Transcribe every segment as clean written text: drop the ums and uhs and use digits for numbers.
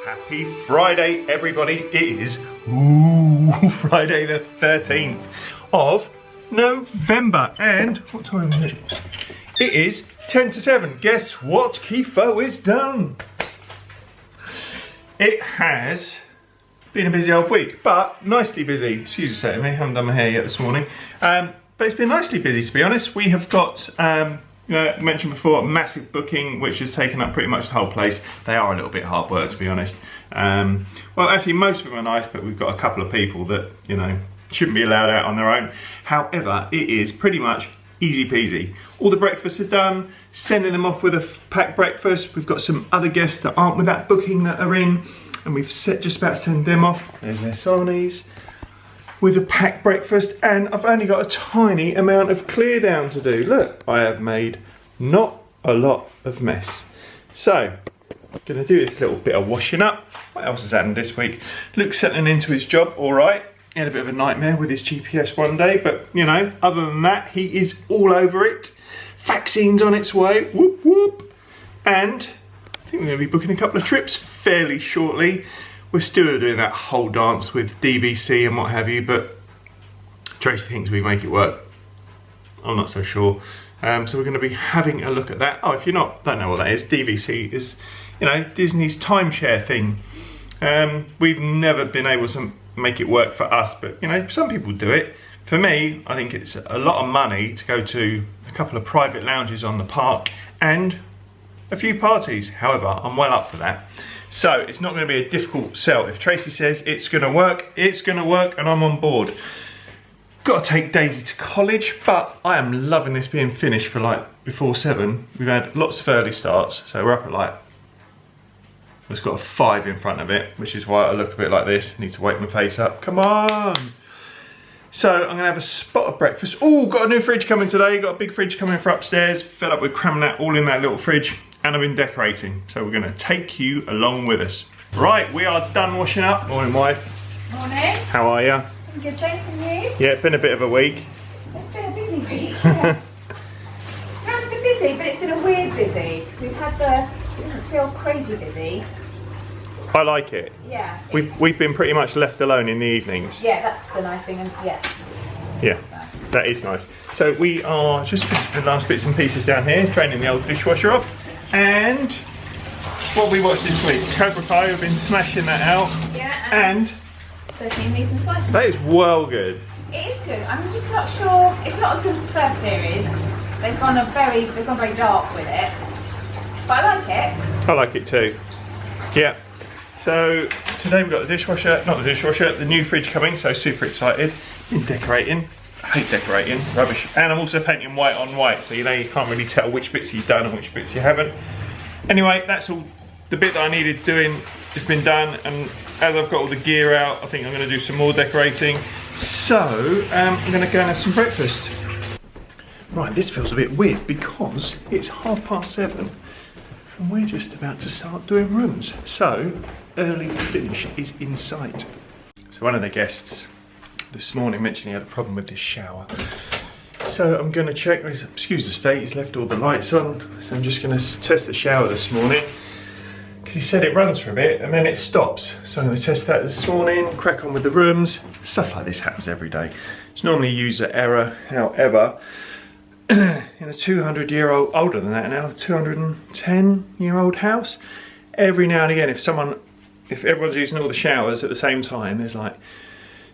Happy Friday, everybody. It is Friday the 13th of November. And what time is it? It is 10 to 7. Guess what Kylo is done? It has been a busy old week, but nicely busy. Excuse the state of me, I haven't done my hair yet this morning. But it's been nicely busy, to be honest. We have got, you know, I mentioned before, a massive booking which has taken up pretty much the whole place. They are a little bit hard work, to be honest. Well, actually, most of them are nice, but we've got a couple of people that, you know, shouldn't be allowed out on their own. However, it is pretty much easy peasy. All the breakfasts are done, sending them off with a packed breakfast. We've got some other guests that aren't with that booking that are in, and we've just about to send them off. There's their sarnies with a packed breakfast, and I've only got a tiny amount of clear down to do. Look, I have made not a lot of mess. So, I'm gonna do this little bit of washing up. What else has happened this week? Luke's settling into his job, all right. He had a bit of a nightmare with his GPS one day, but you know, other than that, he is all over it. Vaccine's on its way, whoop whoop. And I think we're gonna be booking a couple of trips fairly shortly. We're still doing that whole dance with DVC and what have you, but Tracy thinks we make it work. I'm not so sure. So we're going to be having a look at that. Oh, if you're don't know what that is, DVC is, you know, Disney's timeshare thing. We've never been able to make it work for us, but you know, some people do it. For me, I think it's a lot of money to go to a couple of private lounges on the park and a few parties. However, I'm well up for that. So it's not going to be a difficult sell. If Tracy says it's going to work, it's going to work, and I'm on board. Got to take Daisy to college, but I am loving this being finished for like before 7. We've had lots of early starts, so we're up at like, it's got a 5 in front of it, which is why I look a bit like this. Need to wake my face up. Come on. So I'm going to have a spot of breakfast. Oh, got a new fridge coming today. Got a big fridge coming for upstairs. Fed up with cramming that all in that little fridge. And I've been decorating, so we're going to take you along with us. Right, we are done washing up. Morning, wife. Morning. How are you? I'm good, thanks, and you? Yeah, it's been a bit of a week. It's been a busy week, yeah. No, it's been busy, but it's been a weird busy, because we've had it doesn't feel crazy busy. I like it. Yeah. We've been pretty much left alone in the evenings. Yeah, that's the nice thing, and yeah. Yeah, nice. That is nice. So we are just finishing the last bits and pieces down here, draining the old dishwasher off. And what we watched this week, Cobra Kai, we've been smashing that out. Yeah. And 13 Reasons Why. That is well good. It is good. I'm just not sure. It's not as good as the first series. They've gone very dark with it. But I like it. I like it too. Yeah. So today we've got the dishwasher, not the dishwasher, the new fridge coming. So super excited. Been decorating. I hate decorating, rubbish. And I'm also painting white on white, so you know you can't really tell which bits you've done and which bits you haven't. Anyway, that's all. The bit that I needed doing has been done, and as I've got all the gear out, I think I'm going to do some more decorating. So I'm going to go and have some breakfast. Right, this feels a bit weird because it's 7:30 and we're just about to start doing rooms. So early finish is in sight. So one of the guests this morning mentioned he had a problem with this shower. So I'm going to check, excuse the state, he's left all the lights on. So I'm just going to test the shower this morning. Because he said it runs for a bit and then it stops. So I'm going to test that this morning, crack on with the rooms. Stuff like this happens every day. It's normally user error, however, in a 200-year-old, older than that now, 210-year-old house, every now and again, if everyone's using all the showers at the same time, there's like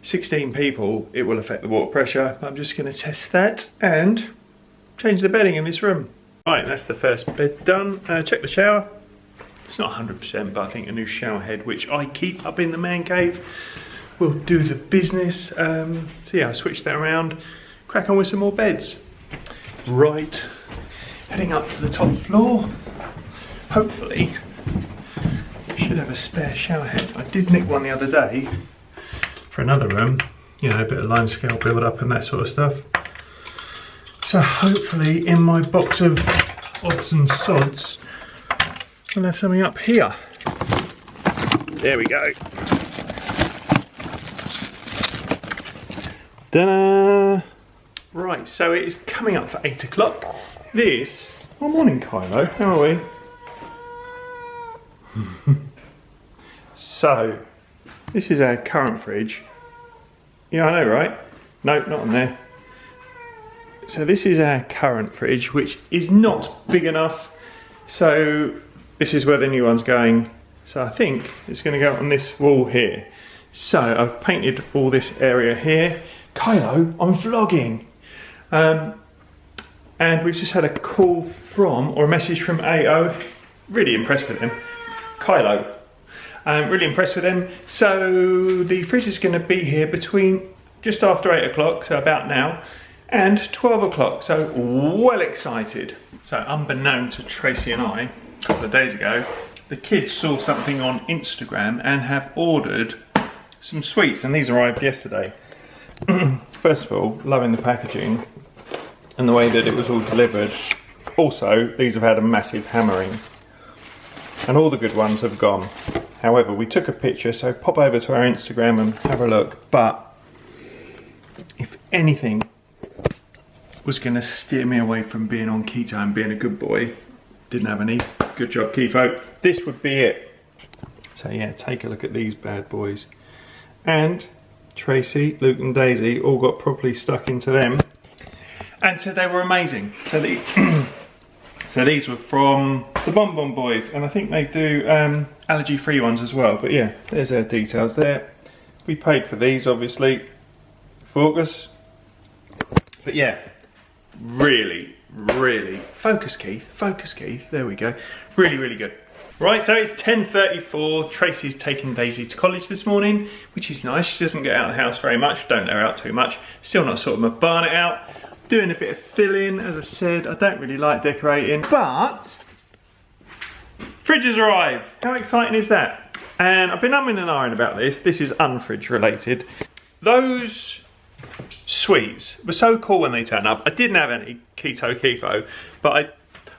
16 people, it will affect the water pressure. I'm just going to test that and change the bedding in this room. Right, that's the first bed done. Check the shower. It's not 100%, but I think a new shower head, which I keep up in the man cave, will do the business. So yeah, I switched that around. Crack on with some more beds. Right, heading up to the top floor. Hopefully, we should have a spare shower head. I did nick one the other day for another room, you know, a bit of limescale build up and that sort of stuff. So hopefully in my box of odds and sods, we'll have something up here. There we go. Ta-da! Right, so it is coming up for 8 o'clock. This, oh morning Kylo, how are we? So, this is our current fridge. Yeah, I know, right? Nope, not on there. So this is our current fridge, which is not big enough. So this is where the new one's going. So I think it's going to go on this wall here. So I've painted all this area here. Kylo, I'm vlogging. And we've just had a call from, or a message from AO. Really impressed with him. Kylo. Really impressed with him. So the fridge is going to be here between just after 8 o'clock, so about now, and 12 o'clock, so well excited. So unbeknown to Tracy and I, a couple of days ago, the kids saw something on Instagram and have ordered some sweets, and these arrived yesterday. First of all, loving the packaging and the way that it was all delivered. Also, these have had a massive hammering, and all the good ones have gone. However, we took a picture, so pop over to our Instagram and have a look. But if anything was going to steer me away from being on keto and being a good boy, didn't have any. Good job, Keith. This would be it. So yeah, take a look at these bad boys. And Tracy, Luke and Daisy all got properly stuck into them. And so they were amazing. So, so these were from the Bon Bon Boys, and I think they do allergy-free ones as well. But yeah, there's their details there. We paid for these, obviously. Focus. But yeah, really, focus Keith, there we go. Really good. Right, so it's 10:34. Tracy's taken Daisy to college this morning, which is nice. She doesn't get out of the house very much, don't let her out too much. Still not sorting my barnet out. Doing a bit of filling, as I said. I don't really like decorating, but fridge has arrived. How exciting is that? And I've been umming and ahhing about this. This is unfridge related. Those sweets were so cool when they turned up. I didn't have any keto, but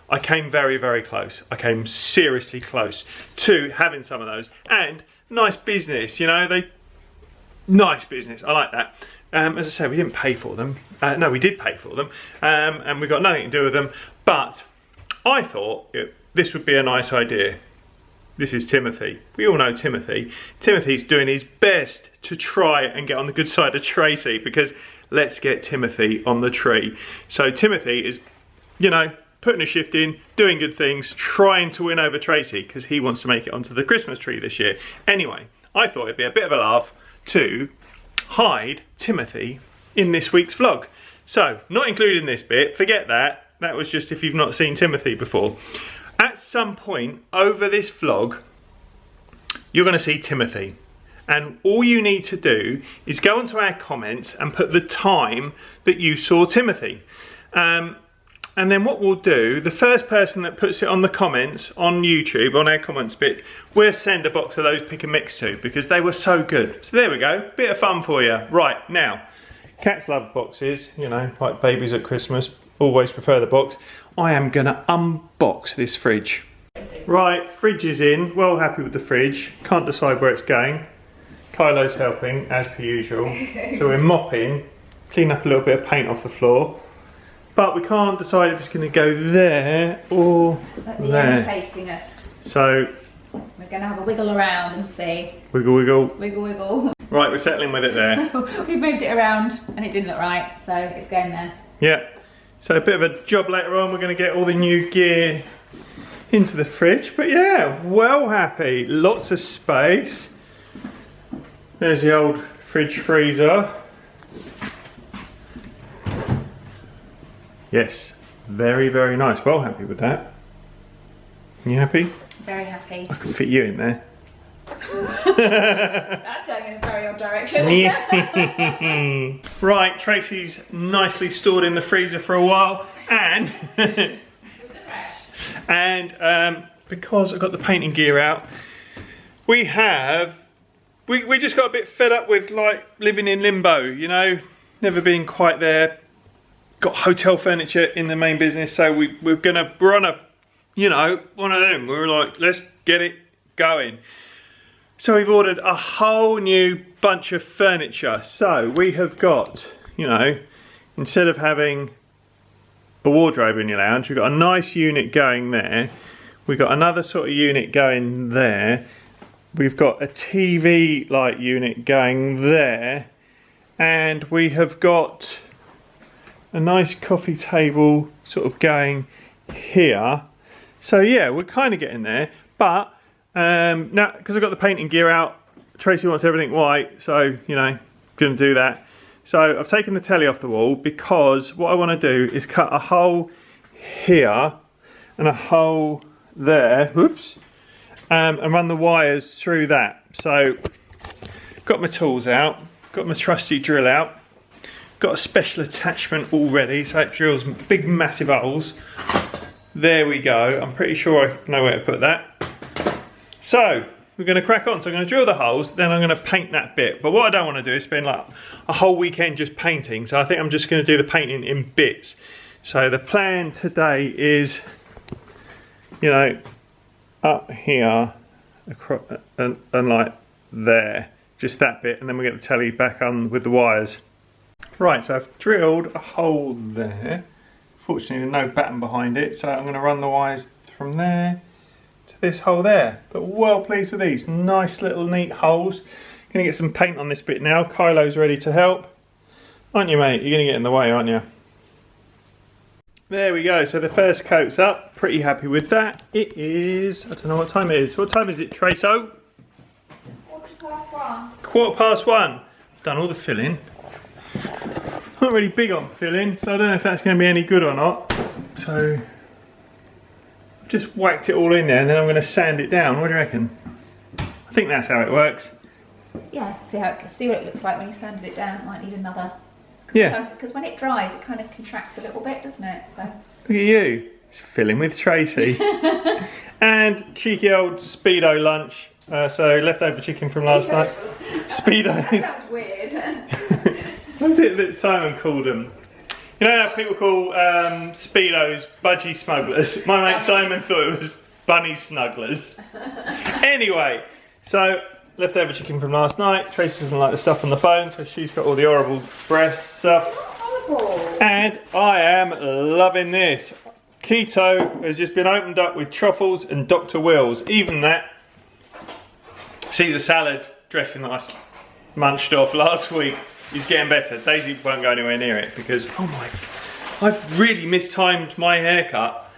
I came very close. I came seriously close to having some of those. And nice business, you know, nice business. I like that. As I said, we didn't pay for them. No, we did pay for them, and we got nothing to do with them. But I thought this would be a nice idea. This is Timothy. We all know Timothy. Timothy's doing his best to try and get on the good side of Tracy, because let's get Timothy on the tree. So Timothy is, you know, putting a shift in, doing good things, trying to win over Tracy, because he wants to make it onto the Christmas tree this year. Anyway, I thought it'd be a bit of a laugh to hide Timothy in this week's vlog. So, not including this bit, forget that. That was just if you've not seen Timothy before. At some point over this vlog, you're going to see Timothy. And all you need to do is go onto our comments and put the time that you saw Timothy. And then what we'll do, the first person that puts it on the comments on YouTube, on our comments bit, we'll send a box of those pick and mix to, because they were so good. So there we go, bit of fun for you. Right, now, cats love boxes, you know, like babies at Christmas, always prefer the box. I am gonna unbox this fridge. Right, fridge is in, well happy with the fridge, can't decide where it's going. Kylo's helping, as per usual. So we're mopping, clean up a little bit of paint off the floor. But we can't decide if it's going to go there or there. Facing us. So we're going to have a wiggle around and see. Wiggle. Right, we're settling with it there. We've moved it around and it didn't look right, so it's going there. Yeah. So a bit of a job later on. We're going to get all the new gear into the fridge. But yeah, well happy. Lots of space. There's the old fridge freezer. Yes, very nice. Well happy with that. You happy? Very happy. I can fit you in there. That's going in a very odd direction. Right, Tracy's nicely stored in the freezer for a while, and because I got the painting gear out, we just got a bit fed up with like living in limbo, you know, never been quite there. Got hotel furniture in the main business, so we're on a, you know, one of them. We were like, let's get it going. So we've ordered a whole new bunch of furniture. So we have got, you know, instead of having a wardrobe in your lounge, we've got a nice unit going there. We've got another sort of unit going there. We've got a TV light unit going there, and we have got a nice coffee table sort of going here. So yeah, we're kind of getting there, but now because I've got the painting gear out, Tracy wants everything white, so you know, gonna do that. So I've taken the telly off the wall because what I want to do is cut a hole here and a hole there, whoops, and run the wires through that. So got my tools out, got my trusty drill out, got a special attachment already, so it drills big massive holes. There we go, I'm pretty sure I know where to put that. So we're going to crack on. So I'm going to drill the holes, then I'm going to paint that bit. But what I don't want to do is spend like a whole weekend just painting. So I think I'm just going to do the painting in bits. So the plan today is, you know, up here across, and like there, just that bit, and then we get the telly back on with the wires. Right, so I've drilled a hole there. Fortunately, no batten behind it, so I'm going to run the wires from there to this hole there. But well pleased with these nice little neat holes. Gonna get some paint on this bit now. Kylo's ready to help, aren't you, mate? You're gonna get in the way, aren't you? There we go, so the first coat's up. Pretty happy with that. It is, I don't know what time it is. What time is it, Traso? 1:15. 1:15. I've done all the filling. Not really big on filling, so I don't know if that's going to be any good or not. So I've just whacked it all in there, and then I'm going to sand it down. What do you reckon? I think that's how it works. Yeah, see what it looks like when you sanded it down. It might need another. Yeah. Because when it dries, it kind of contracts a little bit, doesn't it? So. Look at you. It's filling with Tracy. And cheeky old Speedo lunch. So leftover chicken from last night. Speedos. That sounds weird. What was it that Simon called them? You know how people call Speedos budgie smugglers? My mate Simon thought it was bunny snugglers. Anyway, so leftover chicken from last night. Tracy doesn't like the stuff on the bone, so she's got all the horrible breast stuff. Horrible. And I am loving this. Keto has just been opened up with truffles and Dr. Will's. Even that Caesar salad dressing that I munched off last week is getting better. Daisy won't go anywhere near it because, oh my, I've really mistimed my haircut.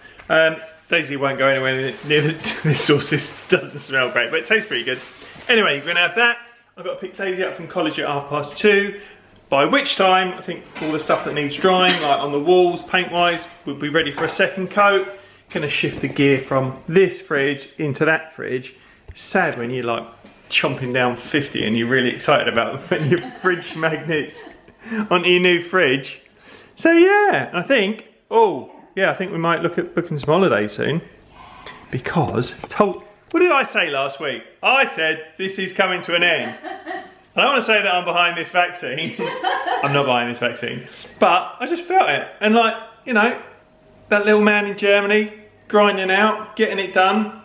Daisy won't go anywhere near the sauce. This doesn't smell great, but it tastes pretty good. Anyway, you're gonna have that. I've got to pick Daisy up from college at 2:30, by which time I think all the stuff that needs drying, like on the walls, paint-wise, will be ready for a second coat. Gonna shift the gear from this fridge into that fridge. Sad when you're like chomping down 50 and you're really excited about putting your fridge magnets onto your new fridge. So yeah, I think, oh yeah, I think we might look at booking some holidays soon, because what did I say last week? I said this is coming to an end. I don't want to say that I'm behind this vaccine. I'm not behind this vaccine, but I just felt it. And like, you know, that little man in Germany grinding out, getting it done,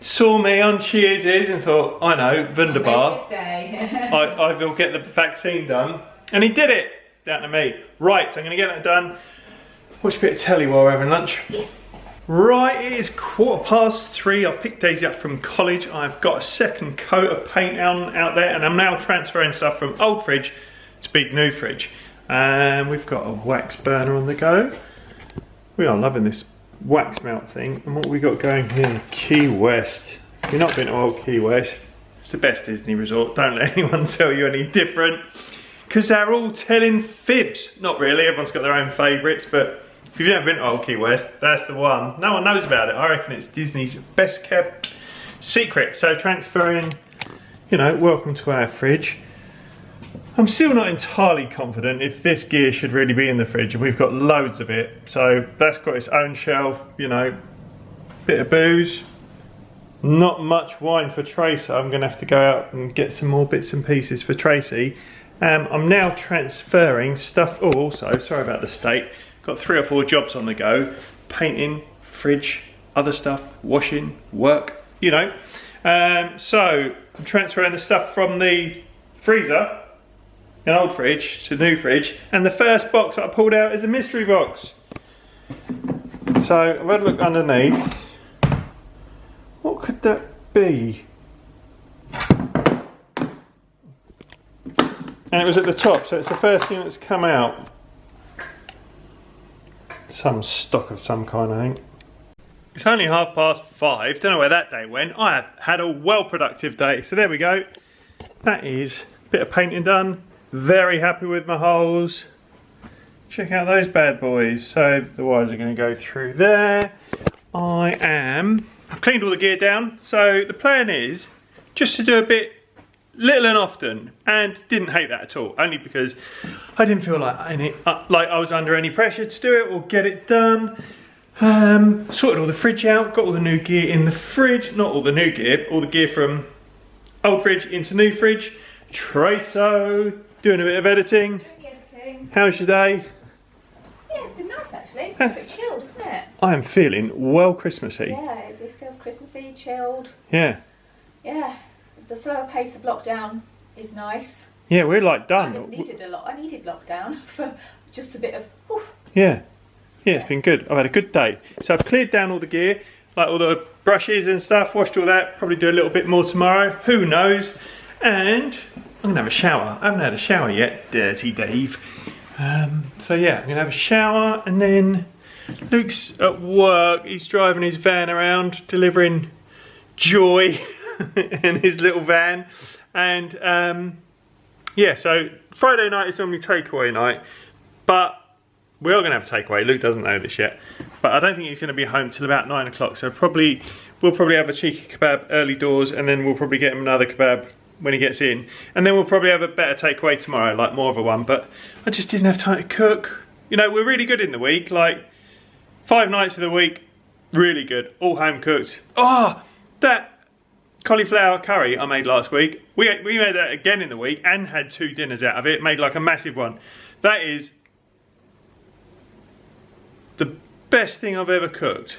saw me on Cheers and thought, I know, wunderbar. I will get the vaccine done. And he did it. Down to me. Right, so I'm going to get that done. Watch a bit of telly while we're having lunch. Yes. Right, it is 3:15. I've picked Daisy up from college. I've got a second coat of paint out there, and I'm now transferring stuff from old fridge to big new fridge. And we've got a wax burner on the go. We are loving this wax melt thing. And what we got going here, Key West. If you've not been to old Key West, it's the best Disney resort. Don't let anyone tell you any different, because they're all telling fibs. Not really, everyone's got their own favourites, but if you've never been to old Key West, that's the one. No one knows about it. I reckon it's Disney's best kept secret. So transferring, you know, welcome to our fridge. I'm still not entirely confident if this gear should really be in the fridge, and we've got loads of it. So that's got its own shelf, you know, bit of booze. Not much wine for Tracy. I'm gonna have to go out and get some more bits and pieces for Tracy. I'm now transferring stuff. Oh, also, sorry about the state. Got 3 or 4 jobs on the go. Painting, fridge, other stuff, washing, work, you know. So I'm transferring the stuff from the freezer, an old fridge, to new fridge. And the first box that I pulled out is a mystery box. So I've had a look underneath. What could that be? And it was at the top, so it's the first thing that's come out. Some stock of some kind, I think. It's only 5:30. Don't know where that day went. I had a well productive day. So there we go. That is a bit of painting done. Very happy with my holes. Check out those bad boys. So the wires are going to go through there. I've cleaned all the gear down. So the plan is just to do a bit little and often, and didn't hate that at all, only because I didn't feel like I was under any pressure to do it or get it done. Sorted all the fridge out, got all the new gear in the fridge, not all the new gear, all the gear from old fridge into new fridge. Traso, doing a bit of editing. How's your day? Yeah, it's been nice actually. It's been pretty chilled, isn't it? I am feeling well Christmassy. Yeah, it feels Christmassy, chilled. Yeah. Yeah. The slower pace of lockdown is nice. Yeah, we're like done. I needed lockdown for just a bit of whew. Yeah. Yeah, it's been good. I've had a good day. So I've cleared down all the gear, like all the brushes and stuff, washed all that, probably do a little bit more tomorrow, who knows. And I'm gonna have a shower. I haven't had a shower yet, dirty Dave. So yeah, I'm gonna have a shower, and then Luke's at work, he's driving his van around, delivering joy in his little van. And yeah, so Friday night is normally takeaway night, but we are going to have takeaway. Luke doesn't know this yet, but I don't think he's going to be home till about 9 o'clock. So we'll probably have a cheeky kebab early doors, and then we'll probably get him another kebab when he gets in, and then we'll probably have a better takeaway tomorrow, like more of a one. But I just didn't have time to cook. You know, we're really good in the week, like 5 nights of the week, really good, all home cooked. Oh, that cauliflower curry I made last week, we made that again in the week and had 2 dinners out of it, made like a massive one. That is the best thing I've ever cooked.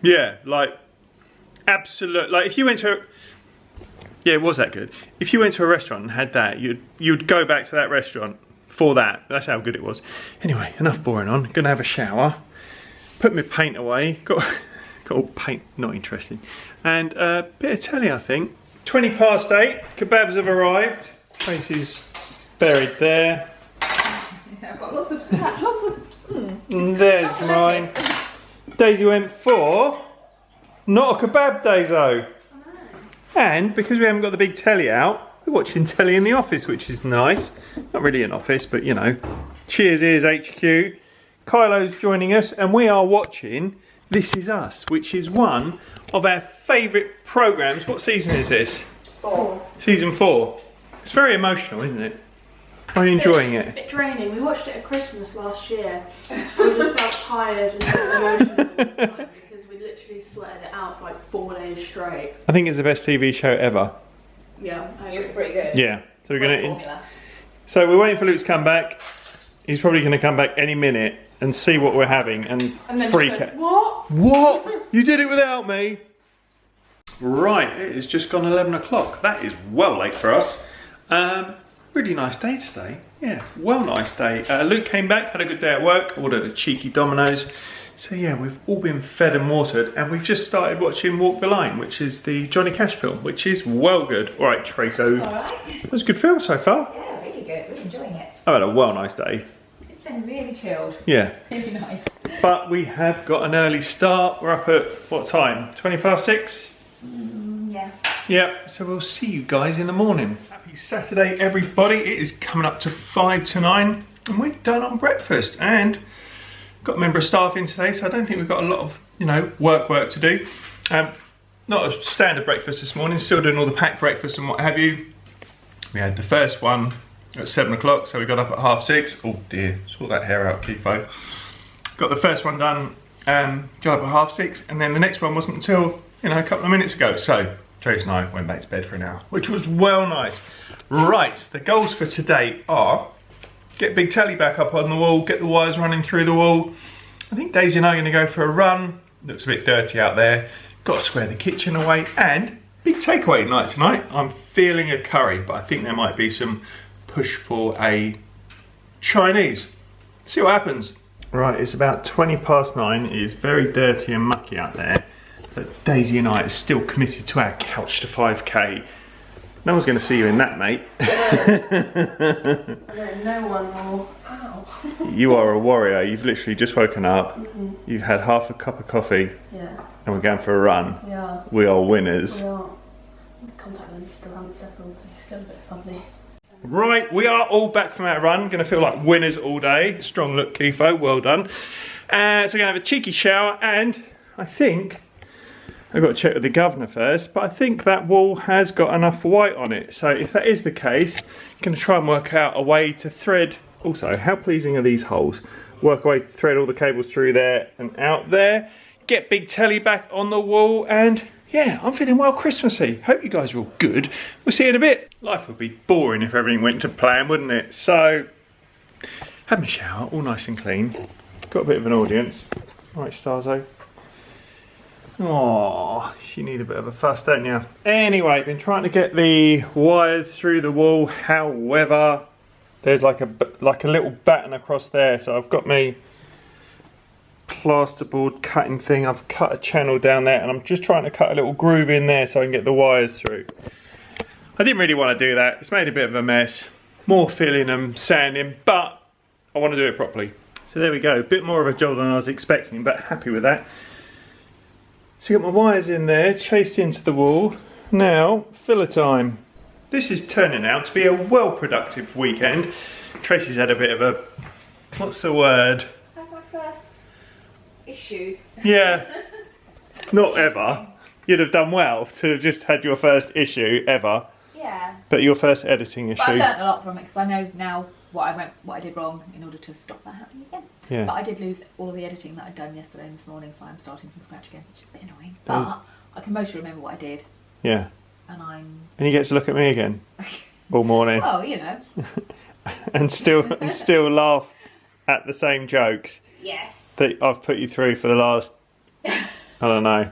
Yeah, like absolute, like if you went to yeah, it was that good. If you went to a restaurant and had that, you'd go back to that restaurant for that. That's how good it was. Anyway, enough boring on. Gonna have a shower, put my paint away, got all paint, not interesting, and a bit of telly, I think. 8:20, kebabs have arrived. Tracy's buried there. Yeah, I've got lots of And there's mine. Daisy went for not a kebab, Daiso. And because we haven't got the big telly out, we're watching telly in the office, which is nice. Not really an office, but you know. Cheers, here's HQ. Kylo's joining us, and we are watching This Is Us, which is one of our favourite programmes. What season is this? 4. Season 4. It's very emotional, isn't it? Are you enjoying it? A bit draining. We watched it at Christmas last year. We just felt tired and emotional all the time because we literally sweated it out for like 4 days straight. I think it's the best TV show ever. Yeah, It was pretty good. Yeah. So we're Great gonna. formula. So we're waiting for Luke to come back. He's probably going to come back any minute and see what we're having and then freak just out. go, what? What? You did it without me? Right, it has just gone 11 o'clock. That is well late for us. Really nice day today. Yeah, well nice day. Luke came back, had a good day at work, ordered a cheeky Domino's. So yeah, we've all been fed and watered, and we've just started watching Walk the Line, which is the Johnny Cash film, which is well good. All right, Traso. All right. It was a good film so far. Yeah, really good. We're enjoying it. I've had a well nice day. It's been really chilled. Yeah. Really nice. But we have got an early start. We're up at what time? 6:20? Yeah. Yep, so we'll see you guys in the morning. Happy Saturday, everybody. It is coming up to 5 to 9, and we're done on breakfast. And got a member of staff in today, so I don't think we've got a lot of, you know, work to do. Not a standard breakfast this morning, still doing all the packed breakfast and what have you. We had the first one at 7 o'clock, so we got up at 6:30. Oh dear, sort that hair out, Keitho. Got the first one done, got up at 6:30, and then the next one wasn't until, you know, a couple of minutes ago. So Trace and I went back to bed for an hour, which was well nice. Right, the goals for today are get big telly back up on the wall, get the wires running through the wall. I think Daisy and I are going to go for a run. Looks a bit dirty out there. Got to square the kitchen away, and big takeaway night tonight. I'm feeling a curry, but I think there might be some push for a Chinese. See what happens. Right, it's about 9:20. It is very dirty and mucky out there, but Daisy and I are still committed to our couch to 5K No one's going to see you in that, mate. I don't know one more. Ow. You are a warrior. You've literally just woken up. You've had half a cup of coffee. Yeah. And we're going for a run. Yeah. We are winners. We are. Contact lenses still haven't settled. It's still a bit funny. Right, we are all back from our run. Going to feel like winners all day. Strong look, Kifo. Well done. So we're going to have a cheeky shower, and I think I've got to check with the governor first, but I think that wall has got enough white on it. So if that is the case, I'm going to try and work out a way to thread. Also, how pleasing are these holes? Work a way to thread all the cables through there and out there. Get big telly back on the wall, and yeah, I'm feeling well Christmassy. Hope you guys are all good. We'll see you in a bit. Life would be boring if everything went to plan, wouldn't it? So, had my shower, all nice and clean. Got a bit of an audience. Right, Starzo. Oh, you need a bit of a fuss, don't you? Anyway, been trying to get the wires through the wall. However, there's like a little batten across there. So I've got my plasterboard cutting thing. I've cut a channel down there, and I'm just trying to cut a little groove in there so I can get the wires through. I didn't really want to do that. It's made a bit of a mess. More filling and sanding, but I want to do it properly. So there we go. A bit more of a job than I was expecting, but happy with that. So got my wires in there, chased into the wall. Now, filler time. This is turning out to be a well-productive weekend. Tracy's had a bit of a, what's the word? That's my first issue. Yeah, not ever. You'd have done well to have just had your first issue ever. Yeah. But your first editing issue. But I've learned a lot from it because I know now what I did wrong in order to stop that happening again. Yeah. But I did lose all of the editing that I'd done yesterday and this morning, so I'm starting from scratch again, which is a bit annoying. But I can mostly remember what I did. Yeah. And And you get to look at me again all morning. Well, you know. and still laugh at the same jokes. Yes. That I've put you through for the last, I don't know,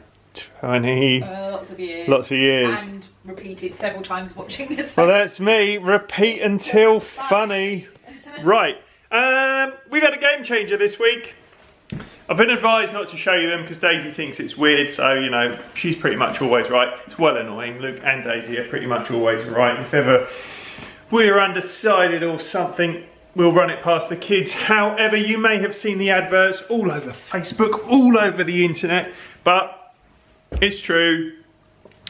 20. Lots of years. Lots of years. And repeated several times watching this. Well, that's me. Repeat until funny. Right. We've had a game changer this week. I've been advised not to show you them because Daisy thinks it's weird, so you know, she's pretty much always right. It's well annoying. Luke and Daisy are pretty much always right. If ever we're undecided or something, we'll run it past the kids. However, you may have seen the adverts all over Facebook, all over the internet, but it's true.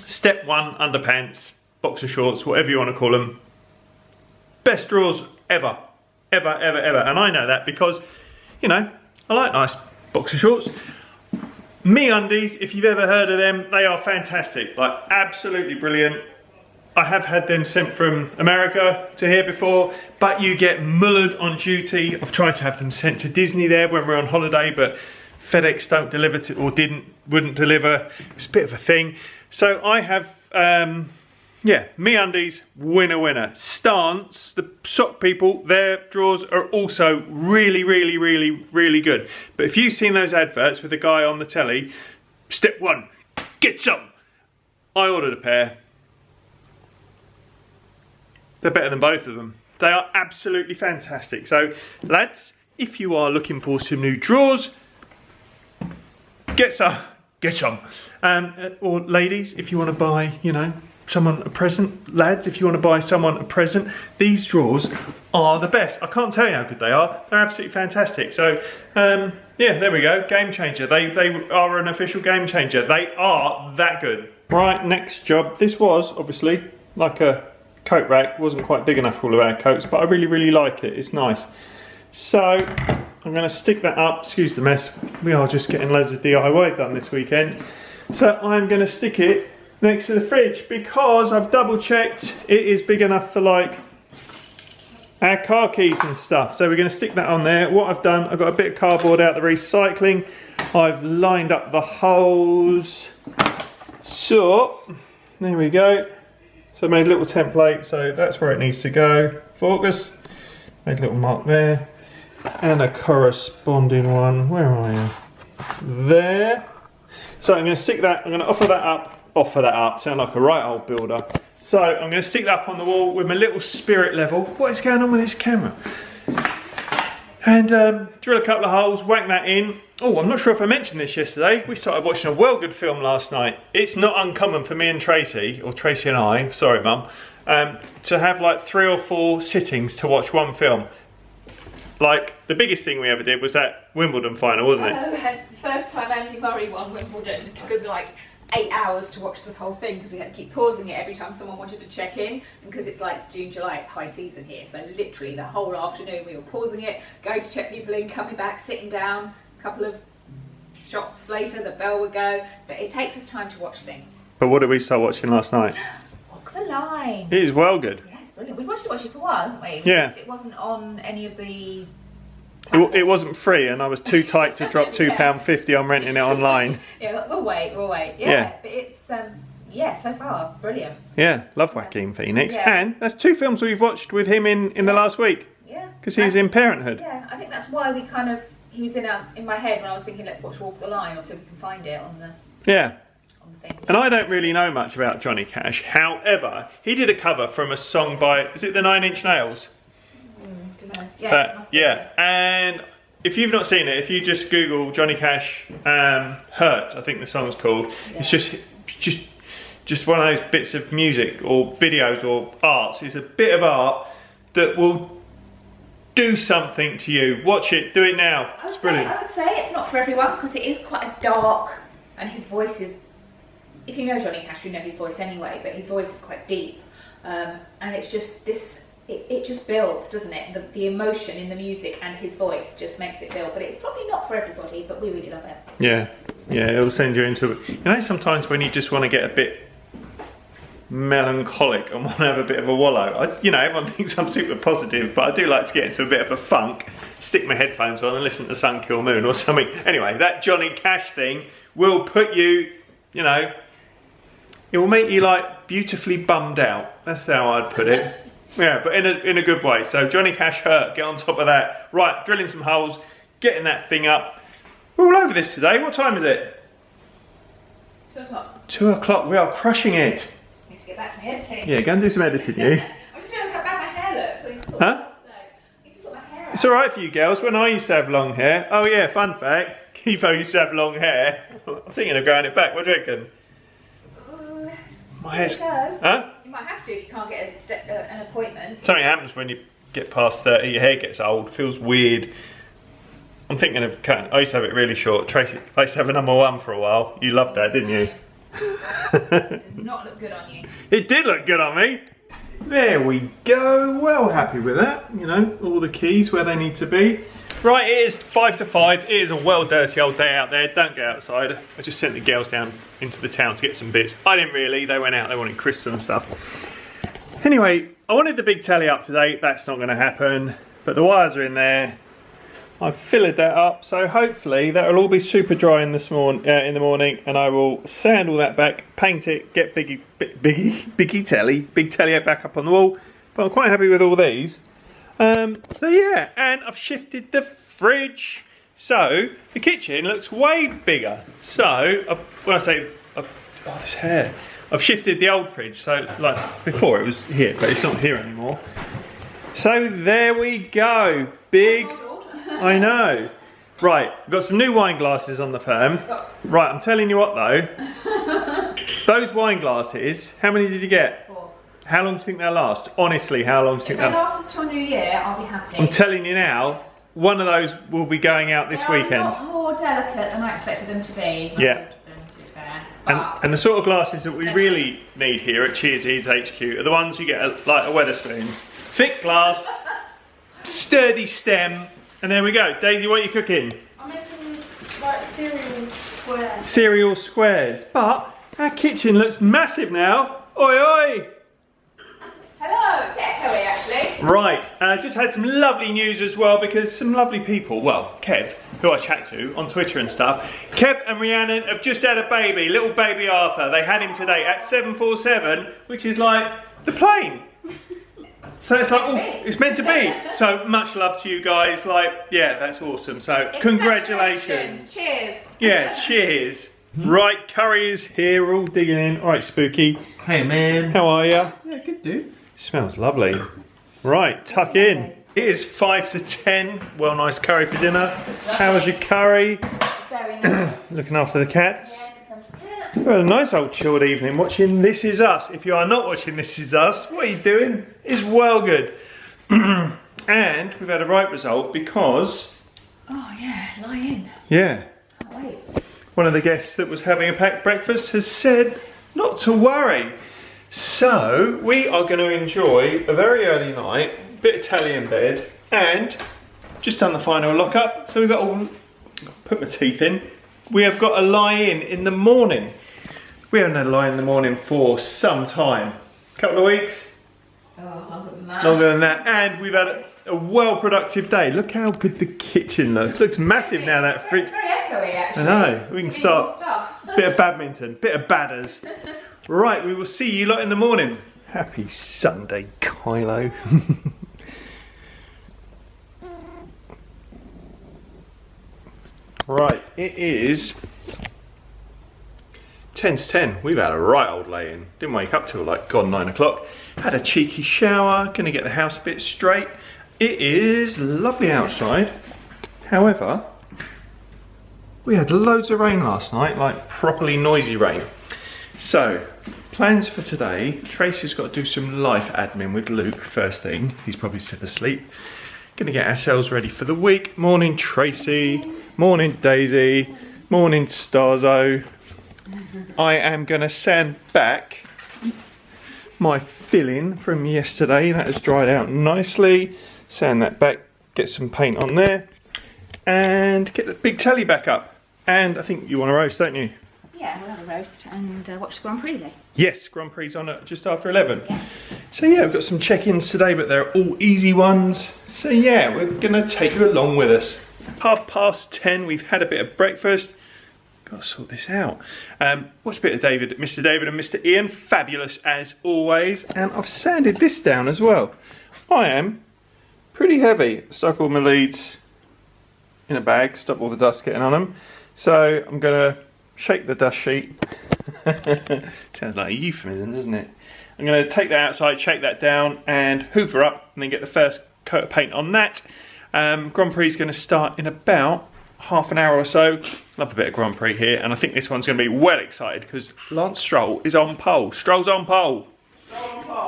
Step 1 underpants, boxer shorts, whatever you want to call them. Best drawers ever. Ever, ever, ever. And I know that because, you know, I like nice boxer shorts. MeUndies, if you've ever heard of them, they are fantastic. Like, absolutely brilliant. I have had them sent from America to here before, but you get mullered on duty. I've tried to have them sent to Disney there when we're on holiday, but FedEx don't deliver to, or wouldn't deliver. It's a bit of a thing. So I have, yeah, MeUndies, winner. Stance, the sock people, their drawers are also really, really, really, really good. But if you've seen those adverts with the guy on the telly, step 1, get some. I ordered a pair. They're better than both of them. They are absolutely fantastic. So, lads, if you are looking for some new drawers, get some. Or ladies, if you want to buy, you know, someone a present. Lads, if you want to buy someone a present, these drawers are the best. I can't tell you how good they are. They're absolutely fantastic. So, yeah, there we go. Game changer. They are an official game changer. They are that good. Right, next job. This was, obviously, like a coat rack. Wasn't quite big enough for all of our coats, but I really, really like it. It's nice. So, I'm going to stick that up. Excuse the mess. We are just getting loads of DIY done this weekend. So, I'm going to stick it next to the fridge because I've double checked it is big enough for like our car keys and stuff. So we're going to stick that on there. What I've done, I've got a bit of cardboard out the recycling. I've lined up the holes. So there we go. So I made a little template, so that's where it needs to go. Focus. Made a little mark there. And a corresponding one. Where are you? There. So I'm going to stick that, I'm going to offer that up, sound like a right old builder. So I'm going to stick that up on the wall with my little spirit level. What is going on with this camera? And drill a couple of holes, whack that in. Oh, I'm not sure if I mentioned this yesterday. We started watching a well good film last night. It's not uncommon for me and Tracy, or Tracy and I, sorry mum, to have like 3 or 4 sittings to watch one film. Like, the biggest thing we ever did was that Wimbledon final, wasn't it? We had the first time Andy Murray won Wimbledon. It took us like 8 hours to watch the whole thing because we had to keep pausing it every time someone wanted to check in. And because it's like June, July, it's high season here. So literally the whole afternoon we were pausing it, going to check people in, coming back, sitting down. A couple of shots later, the bell would go. So it takes us time to watch things. But what did we start watching last night? Walk the Line. It is well good. Yeah, it's brilliant. We watched it for a while, haven't we? Yeah. It wasn't on any of the... It wasn't free, and I was too tight to drop £2.50 on renting it online. Yeah, we'll wait. Yeah. But it's, so far, brilliant. Yeah, love Joaquin Phoenix. Yeah. And that's 2 films we've watched with him in the last week. Yeah. Because he's in Parenthood. Yeah, I think that's why we kind of... He was in my head when I was thinking, let's watch Walk the Line, or so we can find it on the... Yeah. On the thing. And I don't really know much about Johnny Cash. However, he did a cover from a song by... Is it the 9 Inch Nails? Yeah, and if you've not seen it, if you just Google Johnny Cash Hurt, I think the song's called. Yeah. It's just one of those bits of music or videos or art. It's a bit of art that will do something to you. Watch it, do it now. It's brilliant. I would say it's not for everyone because it is quite a dark, and his voice is, if you know Johnny Cash, you know his voice anyway, but his voice is quite deep. And it's just this, it just builds, doesn't it? The emotion in the music and his voice just makes it build. But it's probably not for everybody, but we really love it. Yeah, it'll send you into it. You know, sometimes when you just want to get a bit melancholic and want to have a bit of a wallow. You know, everyone thinks I'm super positive, but I do like to get into a bit of a funk, stick my headphones on and listen to Sun Kill Moon or something. Anyway, that Johnny Cash thing will put you, you know, it will make you like beautifully bummed out. That's how I'd put it. Yeah, but in a good way. So Johnny Cash Hurt, get on top of that. Right, drilling some holes, getting that thing up. We're all over this today. What time is it? 2 o'clock. 2 o'clock, we are crushing it. Just need to get back to my editing. Yeah, go and do some editing, you. I'm just going to cut back my hair, look. So huh? I need to sort my hair out. It's alright for you girls. When I used to have long hair, oh yeah, fun fact, Kivo used to have long hair. I'm thinking of growing it back, what do you reckon? My hair's... Huh? You might have to if you can't get an appointment. Something happens when you get past 30, your hair gets old, feels weird. I'm thinking of cutting. I used to have it really short. Tracy, I used to have a number 1 for a while. You loved that, didn't you? It did not look good on you. It did look good on me. There we go. Well happy with that. You know, all the keys where they need to be. Right, it is 5 to 5. It is a well dirty old day out there. Don't go outside. I just sent the girls down into the town to get some bits. I didn't really. They went out. They wanted crystal and stuff. Anyway, I wanted the big telly up today. That's not going to happen. But the wires are in there. I've filled that up, so hopefully that will all be super dry in the morning, and I will sand all that back, paint it, get big telly back up on the wall. But I'm quite happy with all these. So yeah, and I've shifted the fridge, so the kitchen looks way bigger. So when I say this hair, I've shifted the old fridge. So like before it was here, but it's not here anymore. So there we go, big. I know. Right, got some new wine glasses on the firm. Right, I'm telling you what though. Those wine glasses, how many did you get? 4. How long do you think they'll last? Honestly, how long do you think they'll last? If they last us till New Year, I'll be happy. I'm telling you now, one of those will be going out this weekend. They're a lot more delicate than I expected them to be. Yeah. To be fair. And the sort of glasses that we really need here at Cheers Eats HQ are the ones you get like a Wetherspoon. Thick glass, sturdy stem. And there we go. Daisy, what are you cooking? I'm making like cereal squares. Cereal squares. But our kitchen looks massive now. Oi, oi. Hello, it's echoey actually. Right, just had some lovely news as well because some lovely people, well, Kev, who I chat to on Twitter and stuff, Kev and Rhiannon have just had a baby, little baby Arthur. They had him today at 747, which is like the plane. So it's like, oof, it's meant to be. So much love to you guys. Like, yeah, that's awesome. So congratulations. Cheers. Yeah, cheers. Right, curry is here. We're all digging in. All right, Spooky. Hey, man. How are you? Yeah, good, dude. Smells lovely. Right, tuck in. It is 5 to 10. Well, nice curry for dinner. How was your curry? looking after the cats. We had a nice old chilled evening watching This Is Us. If you are not watching This Is Us, what are you doing? It's well good. And we've had a right result because... Oh yeah, lie in. Yeah. Can't wait. One of the guests that was having a packed breakfast has said not to worry. So we are going to enjoy a very early night, bit of telly in bed, and just done the final lock up. So we've got all... Put my teeth in. We have got a lie-in in the morning. We haven't had a lie in the morning for some time. A couple of weeks. Oh, longer than that. Longer than that. And we've had a well-productive day. Look how good the kitchen looks. Looks massive now, that fridge. It's very echoey, actually. I know. We can start a bit of badminton, bit of badders. Right, we will see you lot in the morning. Happy Sunday, Kylo. Right, it is 10 to 10. We've had a right old lay-in. Didn't wake up till like gone 9 o'clock. Had a cheeky shower, gonna get the house a bit straight. It is lovely outside. However, we had loads of rain last night, like properly noisy rain. So, plans for today. Tracy's got to do some life admin with Luke first thing. He's probably still asleep. Gonna get ourselves ready for the week. Morning Tracy, morning Daisy, morning Starzo. I am gonna sand back my filling from yesterday. That has dried out nicely. Sand that back, get some paint on there, and get the big telly back up. And I think you want a roast, don't you? Yeah, we'll have a roast and watch the Grand Prix then. Yes, Grand Prix on at just after 11. Yeah. So yeah, we've got some check-ins today, but they're all easy ones. So yeah, we're gonna take you along with us. 10:30, we've had a bit of breakfast. Gotta sort this out. Watched a bit of Mr. David and Mr. Ian, fabulous as always. And I've sanded this down as well. I am pretty heavy. Stuck all my leads in a bag, stop all the dust getting on them. So I'm gonna shake the dust sheet. Sounds like a euphemism, doesn't it? I'm going to take that outside, shake that down and hoover up and then get the first coat of paint on that. Grand Prix is going to start in about half an hour or so. Love a bit of Grand Prix here, and I think this one's going to be well excited because Lance Stroll is on pole. Stroll's on pole.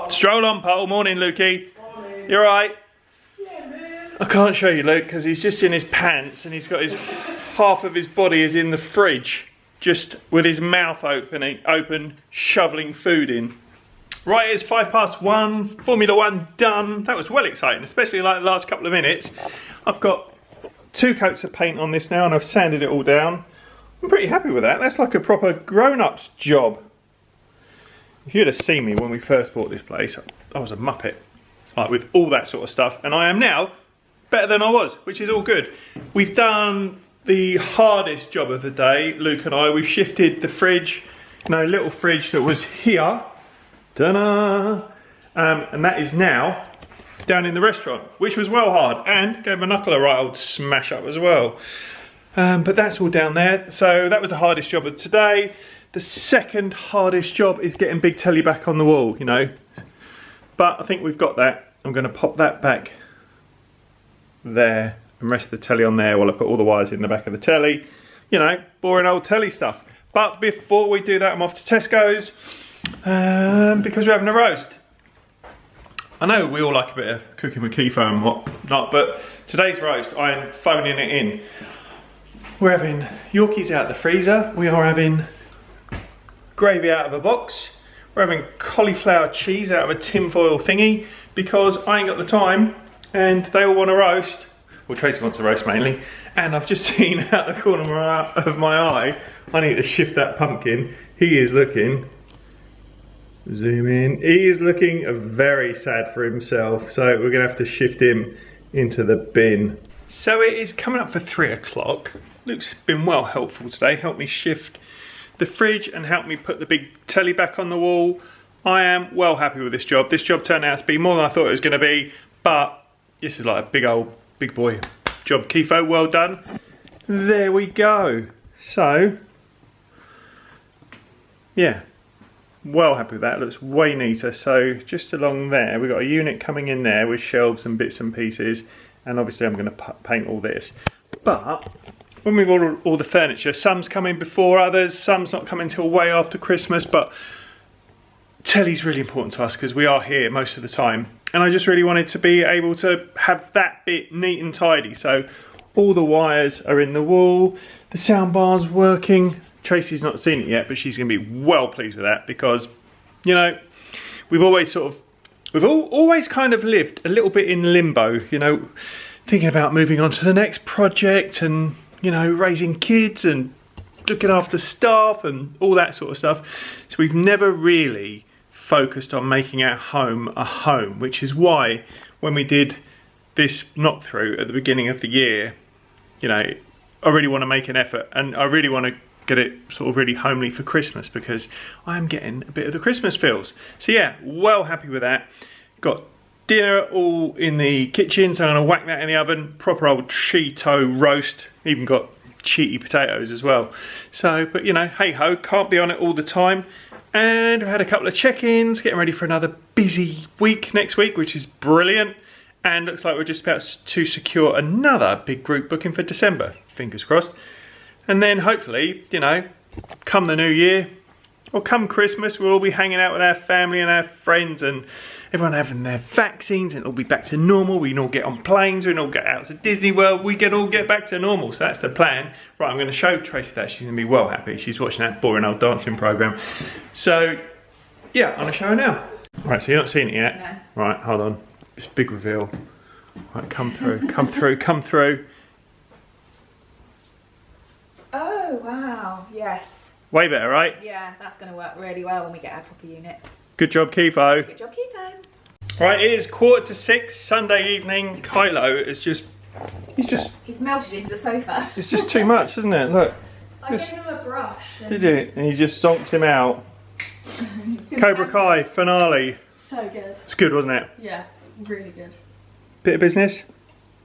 Stroll on pole. Morning, Lukey. Morning. You alright? Yeah, man. I can't show you, Luke, because he's just in his pants and he's got his half of his body is in the fridge, just with his mouth open, shoveling food in. Right, it's 1:05, Formula 1 done. That was well exciting, especially like the last couple of minutes. I've got 2 coats of paint on this now and I've sanded it all down. I'm pretty happy with that. That's like a proper grown-up's job. If you'd have seen me when we first bought this place, I was a muppet, like with all that sort of stuff. And I am now better than I was, which is all good. We've done the hardest job of the day, Luke and I. We've shifted the fridge, little fridge that was here. Ta-da! And that is now down in the restaurant, which was well hard and gave my knuckle a right old smash up as well. But that's all down there. So that was the hardest job of today. The second hardest job is getting big telly back on the wall, But I think we've got that. I'm going to pop that back there and rest the telly on there while I put all the wires in the back of the telly. Boring old telly stuff. But before we do that, I'm off to Tesco's. Because we're having a roast. I know we all like a bit of cooking with Kifo and whatnot, but today's roast, I'm phoning it in. We're having Yorkies out of the freezer. We are having gravy out of a box. We're having cauliflower cheese out of a tinfoil thingy because I ain't got the time and they all want to roast. Well, Tracy wants to roast mainly. And I've just seen out the corner of my eye, I need to shift that pumpkin. He is looking... Zoom in. He is looking very sad for himself, so we're going to have to shift him into the bin. So it is coming up for 3 o'clock. Luke's been well helpful today. Helped me shift the fridge and helped me put the big telly back on the wall. I am well happy with this job. This job turned out to be more than I thought it was going to be, but this is like a big boy job. Kifo, well done. There we go. So, yeah. Well happy with that, looks way neater. So just along there, we've got a unit coming in there with shelves and bits and pieces, and obviously I'm going to paint all this. But when we've ordered all the furniture, some's coming before others, some's not coming till way after Christmas, but telly's really important to us because we are here most of the time. And I just really wanted to be able to have that bit neat and tidy. So all the wires are in the wall, the sound bar's working. Tracy's not seen it yet, but she's going to be well pleased with that because, you know, we've always always kind of lived a little bit in limbo, you know, thinking about moving on to the next project and, you know, raising kids and looking after staff and all that sort of stuff. So we've never really focused on making our home a home, which is why when we did this knock through at the beginning of the year, you know, I really want to make an effort and I really want to get it sort of really homely for Christmas because I'm getting a bit of the Christmas feels. So yeah, well happy with that. Got dinner all in the kitchen, so I'm going to whack that in the oven. Proper old Cheeto roast. Even got cheaty potatoes as well. So, but you know, hey ho, can't be on it all the time. And I've had a couple of check-ins, getting ready for another busy week next week, which is brilliant. And looks like we're just about to secure another big group booking for December. Fingers crossed. And then hopefully, you know, come the new year, or come Christmas, we'll all be hanging out with our family and our friends and everyone having their vaccines and it'll be back to normal. We can all get on planes, we can all get out to Disney World, we can all get back to normal. So that's the plan. Right, I'm going to show Tracy that. She's going to be well happy. She's watching that boring old dancing programme. So, yeah, I'm going to show her now. Right, so you're not seeing it yet? No. Right, hold on. This big reveal. Right, come through, come through, come through. Oh, wow, yes. Way better, right? Yeah, that's going to work really well when we get our proper unit. Good job, Kifo. Good job, Keitho. Right, it is 5:45 Sunday evening. Kylo is just, He's melted into the sofa. it's just too much, isn't it? Look. I gave him a brush. Did you? And you just zonked him out. Cobra Kai finale. So good. It's good, wasn't it? Yeah, really good. Bit of business?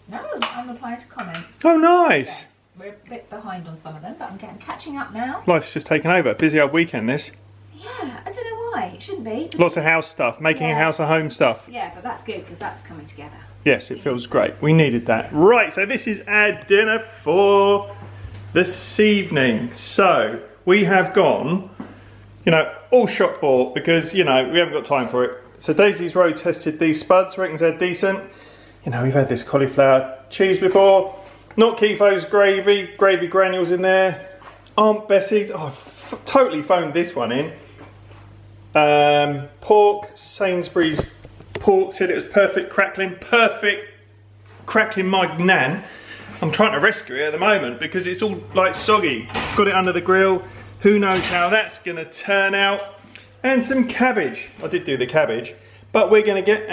No, I'm replying to comments. Oh, nice. Yes, we're a bit behind on some of them, but I'm catching up now. Life's just taken over. Busy old weekend, this. Yeah, I don't know why. It shouldn't be. Lots of house stuff, making a house a home stuff. Yeah, but that's good because that's coming together. Yes, it feels great. We needed that. Right, so this is our dinner for this evening. So we have gone, you know, all shop bought because, you know, we haven't got time for it. So Daisy's road tested these spuds, reckons they're decent. You know, we've had this cauliflower cheese before. Not Kifo's gravy granules in there. Aunt Bessie's, oh, I've totally phoned this one in. Pork, Sainsbury's pork, said it was perfect crackling my nan. I'm trying to rescue it at the moment because it's all like soggy. Got it under the grill, who knows how that's gonna turn out. And some cabbage, I did do the cabbage, but we're gonna get,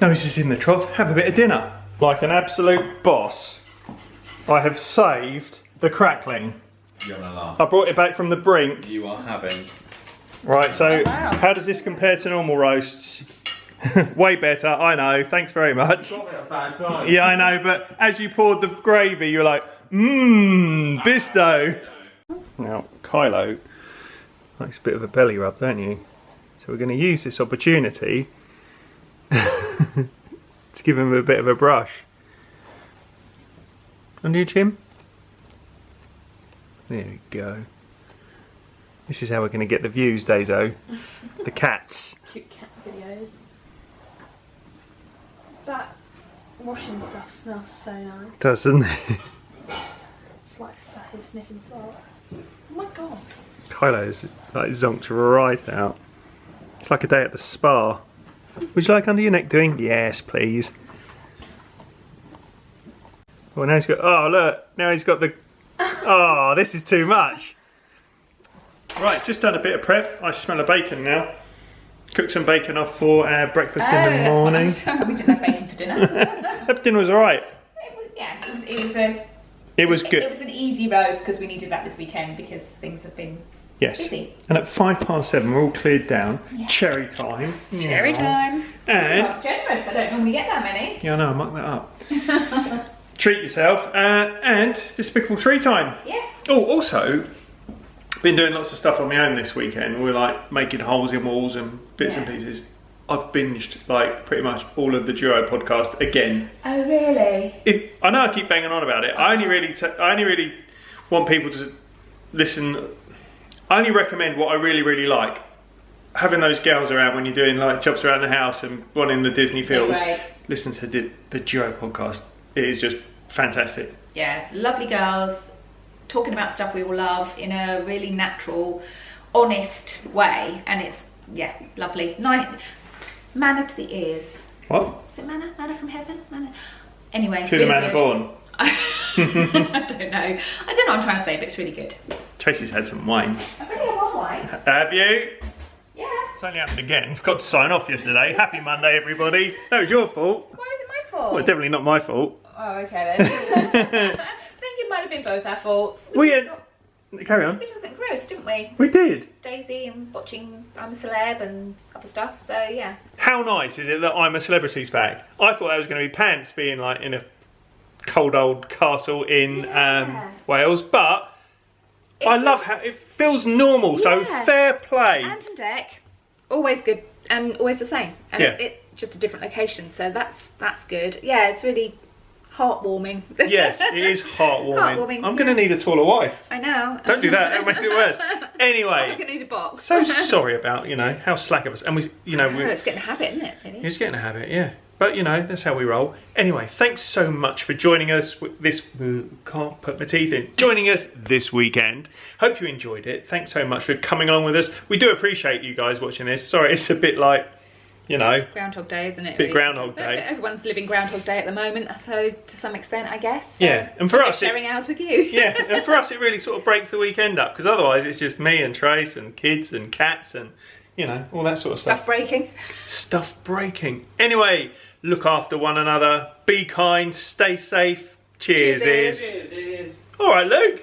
no, this is in the trough, have a bit of dinner. Like an absolute boss, I have saved the crackling. You're gonna laugh. I brought it back from the brink. You are having. Right, so wow. how does this compare to normal roasts? Way better, I know, thanks very much. Got me at a bad time. Yeah, I know, but as you poured the gravy, you're like, mmm, bisto. Now, Kylo likes a bit of a belly rub, don't you? So we're going to use this opportunity to give him a bit of a brush. Under your chin. There we go. This is how we're going to get the views, Daiso. The cats. Cute cat videos. That washing stuff smells so nice. Doesn't it? Just like to sat here sniffing socks. Oh my god. Kylo's like zonked right out. It's like a day at the spa. Would you like under your neck doing? Yes, please. Well, now he's got, oh look, now he's got the, oh, this is too much. Right, just done a bit of prep. I smell of bacon now. Cooked some bacon off for our breakfast in the morning. We didn't have bacon for dinner. That dinner was alright. It was good. It was an easy roast because we needed that this weekend because things have been busy. And at 7:05 we're all cleared down. Yeah. Cherry time. Cherry time. And Oh, generous. I don't normally get that many. yeah, I know, I mucked that up. Treat yourself. And Despicable 3 time. Yes. Oh, also, been doing lots of stuff on my own this weekend. We're like making holes in walls and bits and pieces. I've binged like pretty much all of the Duo podcast again. Oh really? I know I keep banging on about it. I only really want people to listen. I only recommend what I really like. Having those girls around when you're doing like jobs around the house and wanting the Disney feels. Right. Listen to the Duo podcast. It is just fantastic. Yeah, lovely girls talking about stuff we all love in a really natural, honest way, and it's lovely. Nice. Manna to the ears. What? Is it manna? Manna from heaven? Manna. Anyway. To the manna born. I don't know. I don't know what I'm trying to say, but it's really good. Tracy's had some wines. I've only had one wine. Have you? Yeah. It's only happened again. Forgot to sign off yesterday. Happy Monday, everybody. That was your fault. Why is it my fault? Well, definitely not my fault. Oh, okay then. I think it might have been both our faults. Carry on. We just went gross, didn't we? We did. Daisy and watching I'm a Celeb and other stuff, so yeah. How nice is it that I'm a Celebrities bag? I thought that was going to be pants being like in a cold old castle in Wales, but I love how it feels normal, so fair play. Anton Deck, always good and always the same. And it just a different location, so that's good. Yeah, it's really heartwarming. Yes, it is heartwarming. Heartwarming, I'm going to need a taller wife. I know. Don't do that, that makes it worse. Anyway. I'm going to need a box. So sorry about, how slack of us. And it's getting a habit, isn't it? Really? It's getting a habit, yeah. But, that's how we roll. Anyway, thanks so much for joining us can't put my teeth in. Joining us this weekend. Hope you enjoyed it. Thanks so much for coming along with us. We do appreciate you guys watching this. Sorry, it's a bit like, It's Groundhog Day, isn't it? Bit Groundhog Day. Everyone's living Groundhog Day at the moment, so to some extent, I guess. So yeah, and for us, sharing hours with you. Yeah, and for us, it really sort of breaks the weekend up, because otherwise it's just me and Trace and kids and cats and, all that sort of stuff. Stuff breaking. Anyway, look after one another, be kind, stay safe. Cheers. Cheers. Cheers. All right, Luke.